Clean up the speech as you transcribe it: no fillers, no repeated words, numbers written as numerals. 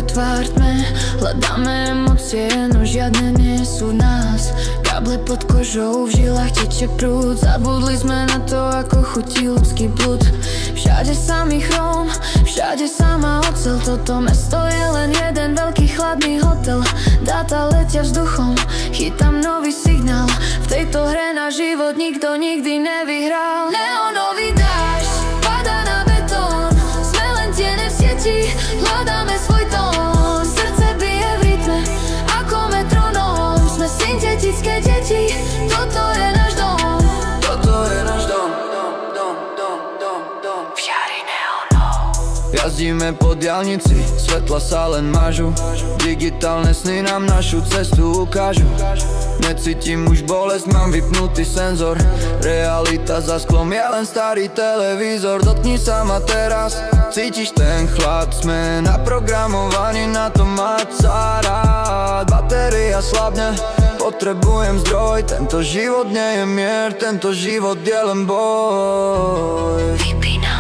tvár tme. Hľadáme emócie, no žiadne nie sú nás. Káble pod kožou, v žilách teče prúd. Zabudli sme na to, ako chutí ľudský blud. Všade samý chróm, všade sama oceľ. Toto mesto je len jeden veľký chladný hotel. Dáta letia vzduchom, chytám nový signál. V tejto hre na život nikto nikdy nevyhral. Neonový dážď padá na betón, sme len tiene v sieti, hľadáme svoj tón. Srdce bije v rytme ako metronóm, sme syntetické deti, toto je náš dom. Toto je náš dom. V žiari neonov jazdíme po diaľnici, svetla sa len mažu. Digitálne sny nám našu cestu ukážu. Necítim už bolesť, mám vypnutý senzor. Realita za sklom je len starý televízor. Dotkni sa ma teraz, cítiš ten chlad. Sme naprogramovaní na to mať sa rád. Batéria slabne, potrebujem zdroj. Tento život nie je mier, tento život je len boj. vypína